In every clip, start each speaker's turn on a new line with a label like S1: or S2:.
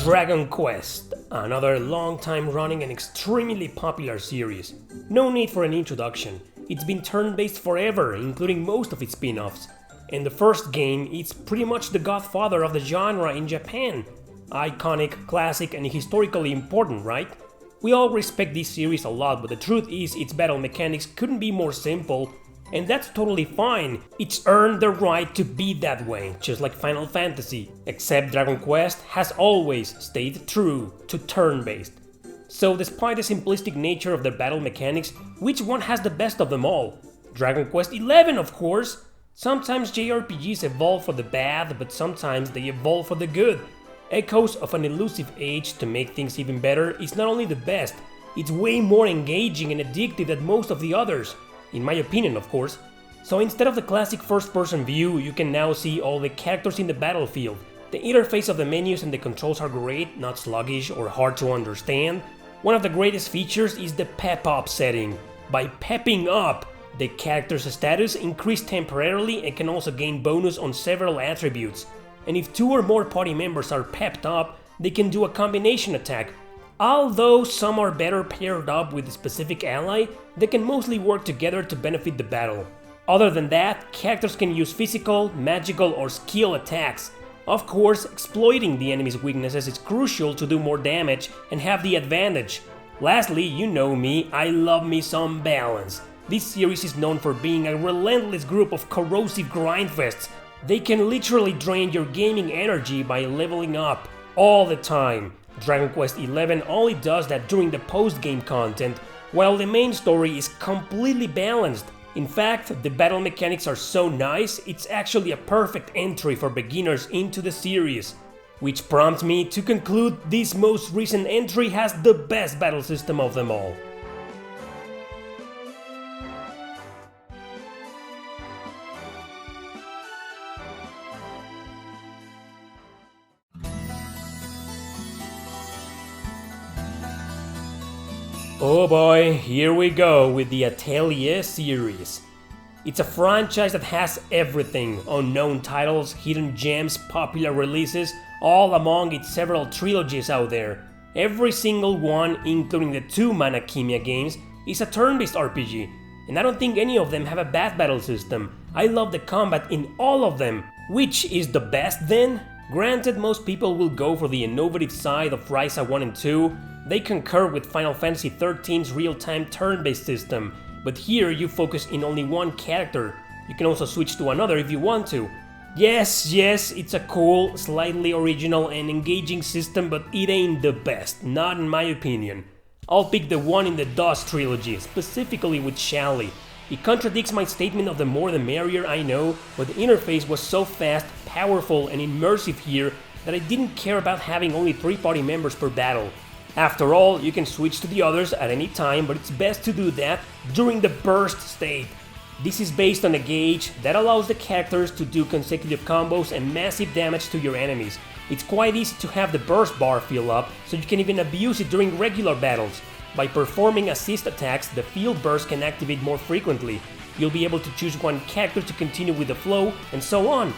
S1: Dragon Quest, another long-time running and extremely popular series. No need for an introduction, it's been turn-based forever, including most of its spin-offs. And the first game, it's pretty much the godfather of the genre in Japan. Iconic, classic, and historically important, right? We all respect this series a lot, but the truth is its battle mechanics couldn't be more simple, and that's totally fine. It's earned the right to be that way, just like Final Fantasy. Except Dragon Quest has always stayed true to turn-based. So despite the simplistic nature of their battle mechanics, which one has the best of them all? Dragon Quest XI, of course! Sometimes JRPGs evolve for the bad, but sometimes they evolve for the good. Echoes of an elusive age to make things even better is not only the best, it's way more engaging and addictive than most of the others. In my opinion, of course. So instead of the classic first-person view, you can now see all the characters in the battlefield. The interface of the menus and the controls are great, not sluggish or hard to understand. One of the greatest features is the pep up setting. By pepping up, the character's status increases temporarily and can also gain bonus on several attributes. And if 2 or more party members are pepped up, they can do a combination attack. Although some are better paired up with a specific ally, they can mostly work together to benefit the battle. Other than that, characters can use physical, magical, or skill attacks. Of course, exploiting the enemy's weaknesses is crucial to do more damage and have the advantage. Lastly, you know me, I love me some balance. This series is known for being a relentless group of corrosive grindfests. They can literally drain your gaming energy by leveling up all the time. Dragon Quest XI only does that during the post-game content, while the main story is completely balanced. In fact, the battle mechanics are so nice, it's actually a perfect entry for beginners into the series. Which prompts me to conclude this most recent entry has the best battle system of them all. Oh boy, here we go with the Atelier series. It's a franchise that has everything: unknown titles, hidden gems, popular releases, all among its several trilogies out there. Every single one, including the 2 Mana Kimia games, is a turn-based RPG, and I don't think any of them have a bad battle system. I love the combat in all of them. Which is the best then? Granted, most people will go for the innovative side of Ryza 1 and 2, they concur with Final Fantasy XIII's real-time turn-based system, but here you focus in only one character. You can also switch to another if you want to. Yes, it's a cool, slightly original and engaging system, but it ain't the best, not in my opinion. I'll pick the one in the DOS trilogy, specifically with Shally. It contradicts my statement of the more the merrier, I know, but the interface was so fast, powerful and immersive here that I didn't care about having only 3 party members per battle. After all, you can switch to the others at any time, but it's best to do that during the burst state. This is based on a gauge that allows the characters to do consecutive combos and massive damage to your enemies. It's quite easy to have the burst bar fill up, so you can even abuse it during regular battles. By performing assist attacks, the field burst can activate more frequently. You'll be able to choose one character to continue with the flow, and so on.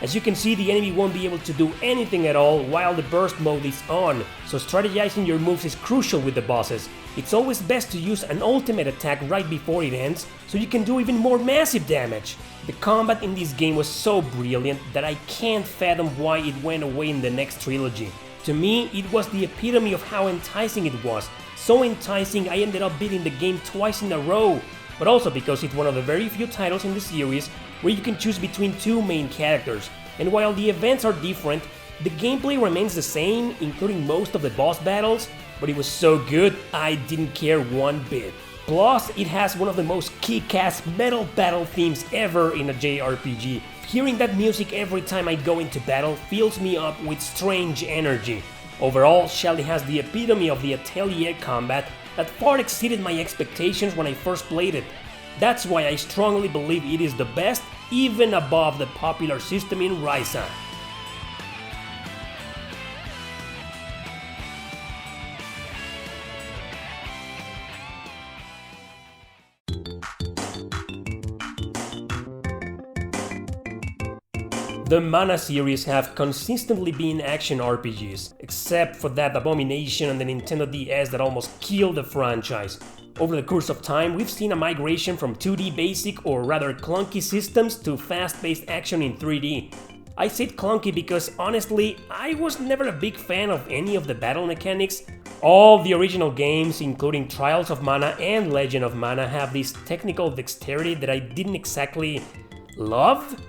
S1: As you can see, the enemy won't be able to do anything at all while the burst mode is on, so strategizing your moves is crucial with the bosses. It's always best to use an ultimate attack right before it ends, so you can do even more massive damage. The combat in this game was so brilliant that I can't fathom why it went away in the next trilogy. To me, it was the epitome of how enticing it was. So enticing I ended up beating the game twice in a row, but also because it's one of the very few titles in the series where you can choose between 2 main characters, and while the events are different, the gameplay remains the same, including most of the boss battles, but it was so good, I didn't care one bit. Plus, it has one of the most kick-ass metal battle themes ever in a JRPG. Hearing that music every time I go into battle fills me up with strange energy. Overall, Shally has the epitome of the Atelier combat that far exceeded my expectations when I first played it. That's why I strongly believe it is the best, even above the popular system in Ryza. The Mana series have consistently been action RPGs, except for that abomination on the Nintendo DS that almost killed the franchise. Over the course of time, we've seen a migration from 2D basic or rather clunky systems to fast-paced action in 3D. I said clunky because honestly, I was never a big fan of any of the battle mechanics. All the original games, including Trials of Mana and Legend of Mana, have this technical dexterity that I didn't exactly love.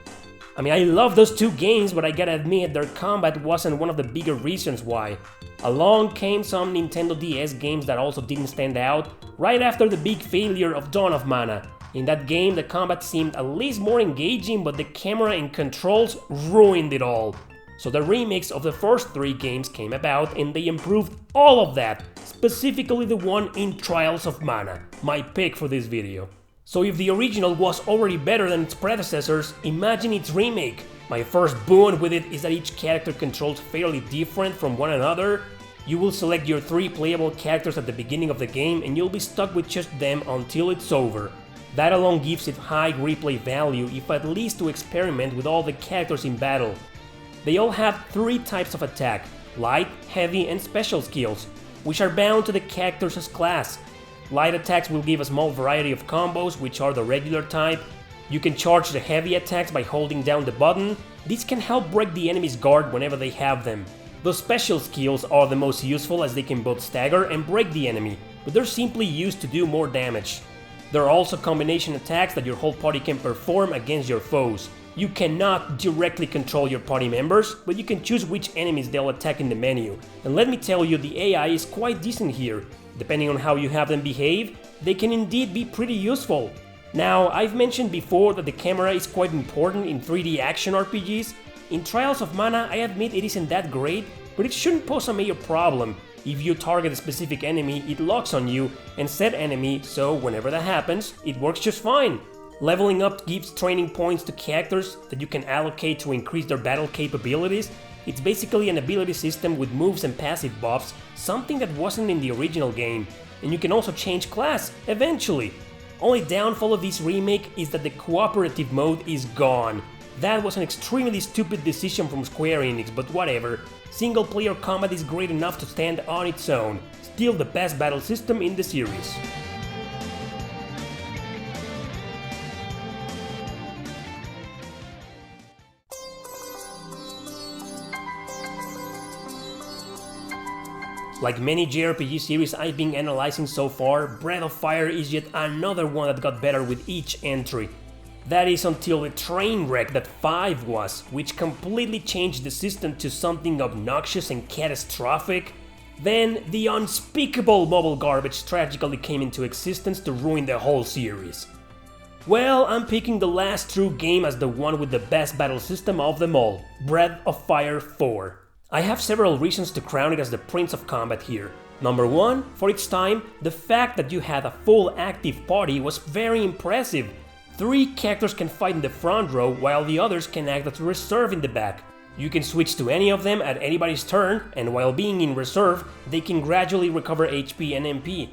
S1: I love those two games, but I gotta admit their combat wasn't one of the bigger reasons why. Along came some Nintendo DS games that also didn't stand out, right after the big failure of Dawn of Mana. In that game, the combat seemed at least more engaging, but the camera and controls ruined it all. So the remakes of the first three games came about and they improved all of that, specifically the one in Trials of Mana, my pick for this video. So if the original was already better than its predecessors, imagine its remake. My first boon with it is that each character controls fairly different from one another. You will select your 3 playable characters at the beginning of the game and you'll be stuck with just them until it's over. That alone gives it high replay value, if at least to experiment with all the characters in battle. They all have 3 types of attack: light, heavy and special skills, which are bound to the character's class. Light attacks will give a small variety of combos, which are the regular type. You can charge the heavy attacks by holding down the button. These can help break the enemy's guard whenever they have them. The special skills are the most useful as they can both stagger and break the enemy, but they're simply used to do more damage. There are also combination attacks that your whole party can perform against your foes. You cannot directly control your party members, but you can choose which enemies they'll attack in the menu. And let me tell you, the AI is quite decent here. Depending on how you have them behave, they can indeed be pretty useful. Now, I've mentioned before that the camera is quite important in 3D action RPGs. In Trials of Mana, I admit it isn't that great, but it shouldn't pose a major problem. If you target a specific enemy, it locks on you and said enemy, so whenever that happens, it works just fine. Leveling up gives training points to characters that you can allocate to increase their battle capabilities. It's basically an ability system with moves and passive buffs, something that wasn't in the original game. And you can also change class, eventually. Only downfall of this remake is that the cooperative mode is gone. That was an extremely stupid decision from Square Enix, but whatever. Single player combat is great enough to stand on its own. Still the best battle system in the series. Like many JRPG series I've been analyzing so far, Breath of Fire is yet another one that got better with each entry. That is until the train wreck that 5 was, which completely changed the system to something obnoxious and catastrophic. Then the unspeakable mobile garbage tragically came into existence to ruin the whole series. Well, I'm picking the last true game as the one with the best battle system of them all, Breath of Fire 4. I have several reasons to crown it as the Prince of Combat here. Number 1, for its time, the fact that you had a full active party was very impressive. 3 characters can fight in the front row while the others can act as reserve in the back. You can switch to any of them at anybody's turn, and while being in reserve, they can gradually recover HP and MP.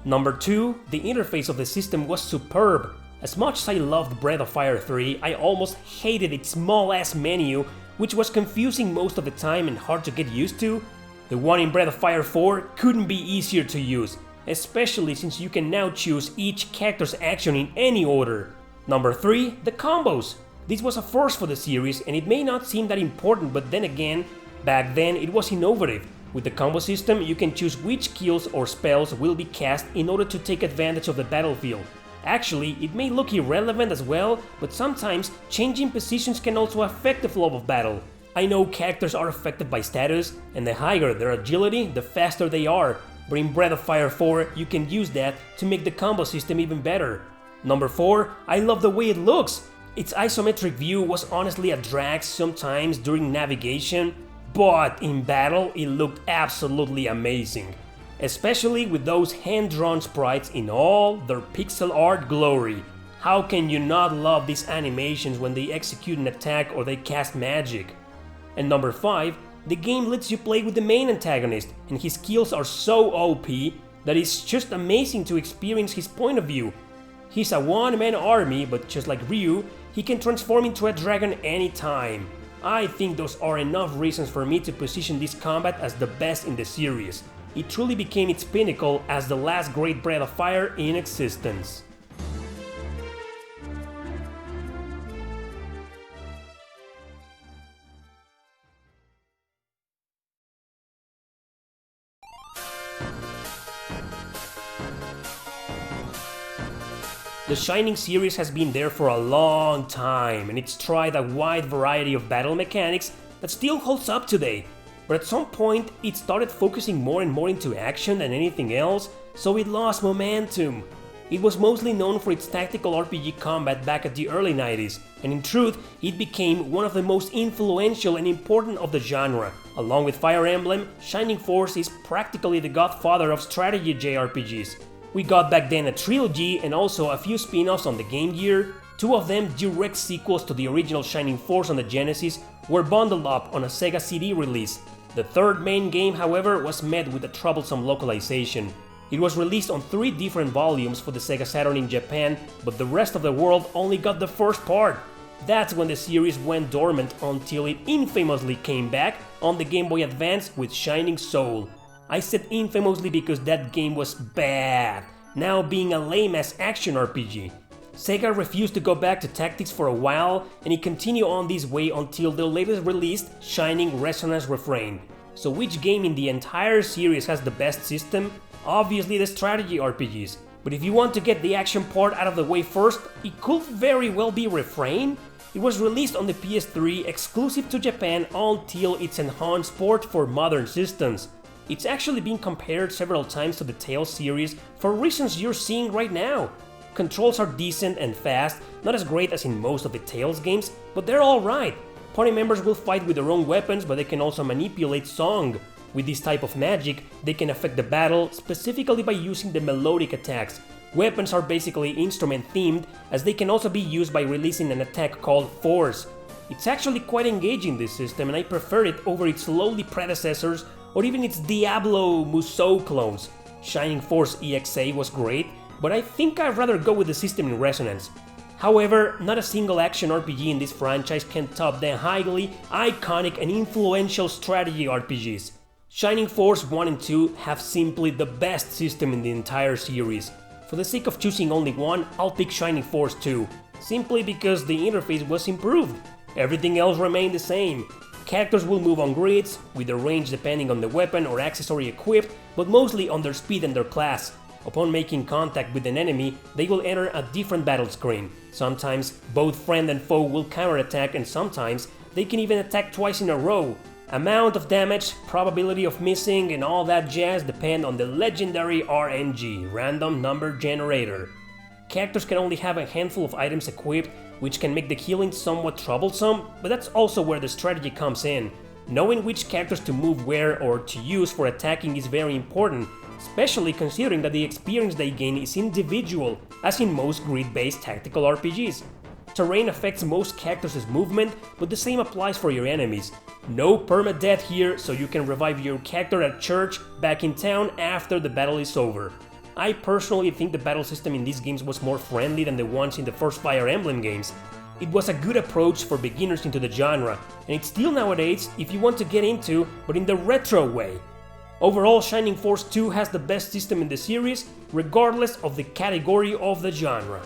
S1: Number 2, the interface of the system was superb. As much as I loved Breath of Fire 3, I almost hated its small-ass menu, which was confusing most of the time and hard to get used to. The one in Breath of Fire 4 couldn't be easier to use, especially since you can now choose each character's action in any order. Number 3, the combos. This was a first for the series and it may not seem that important, but then again, back then it was innovative. With the combo system, you can choose which skills or spells will be cast in order to take advantage of the battlefield. Actually, it may look irrelevant as well, but sometimes changing positions can also affect the flow of battle. I know characters are affected by status, and the higher their agility, the faster they are, but in Breath of Fire 4 you can use that to make the combo system even better. Number 4, I love the way it looks. Its isometric view was honestly a drag sometimes during navigation, but in battle it looked absolutely amazing. Especially with those hand-drawn sprites in all their pixel art glory. How can you not love these animations when they execute an attack or they cast magic? And number 5, the game lets you play with the main antagonist, and his skills are so OP that it's just amazing to experience his point of view. He's a one-man army, but just like Ryu, he can transform into a dragon anytime. I think those are enough reasons for me to position this combat as the best in the series. It truly became its pinnacle as the last great Breath of Fire in existence. The Shining series has been there for a long time, and it's tried a wide variety of battle mechanics that still holds up today. But at some point, it started focusing more and more into action than anything else, so it lost momentum. It was mostly known for its tactical RPG combat back at the early 90s, and in truth, it became one of the most influential and important of the genre. Along with Fire Emblem, Shining Force is practically the godfather of strategy JRPGs. We got back then a trilogy and also a few spin-offs on the Game Gear. Two of them, direct sequels to the original Shining Force on the Genesis, were bundled up on a Sega CD release. The third main game, however, was met with a troublesome localization. It was released on 3 different volumes for the Sega Saturn in Japan, but the rest of the world only got the first part. That's when the series went dormant until it infamously came back on the Game Boy Advance with Shining Soul. I said infamously because that game was bad, now being a lame-ass action RPG. Sega refused to go back to tactics for a while, and it continued on this way until the latest released, Shining Resonance Refrain. So which game in the entire series has the best system? Obviously the strategy RPGs. But if you want to get the action part out of the way first, it could very well be Refrain. It was released on the PS3 exclusive to Japan until its enhanced port for modern systems. It's actually been compared several times to the Tales series for reasons you're seeing right now. Controls are decent and fast, not as great as in most of the Tales games, but they're alright. Party members will fight with their own weapons, but they can also manipulate song. With this type of magic, they can affect the battle, specifically by using the melodic attacks. Weapons are basically instrument themed, as they can also be used by releasing an attack called Force. It's actually quite engaging, this system, and I prefer it over its lowly predecessors or even its Diablo Musou clones. Shining Force EXA was great, but I think I'd rather go with the system in Resonance. However, not a single action RPG in this franchise can top the highly iconic and influential strategy RPGs. Shining Force 1 and 2 have simply the best system in the entire series. For the sake of choosing only one, I'll pick Shining Force 2, simply because the interface was improved. Everything else remained the same. Characters will move on grids, with their range depending on the weapon or accessory equipped, but mostly on their speed and their class. Upon making contact with an enemy, they will enter a different battle screen. Sometimes both friend and foe will counterattack, and sometimes they can even attack twice in a row. Amount of damage, probability of missing, and all that jazz depend on the legendary RNG, Random Number Generator. Characters can only have a handful of items equipped, which can make the healing somewhat troublesome, but that's also where the strategy comes in. Knowing which characters to move where or to use for attacking is very important, especially considering that the experience they gain is individual, as in most grid-based tactical RPGs. Terrain affects most characters' movement, but the same applies for your enemies. No permadeath here, so you can revive your character at church back in town after the battle is over. I personally think the battle system in these games was more friendly than the ones in the first Fire Emblem games. It was a good approach for beginners into the genre, and it's still nowadays if you want to get into, but in the retro way. Overall, Shining Force 2 has the best system in the series, regardless of the category of the genre.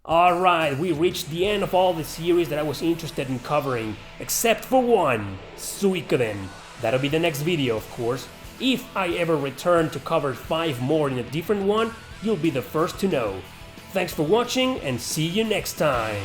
S1: Alright, we reached the end of all the series that I was interested in covering, except for one, Suikoden. That'll be the next video, of course. If I ever return to cover 5 more in a different one, you'll be the first to know. Thanks for watching, and see you next time!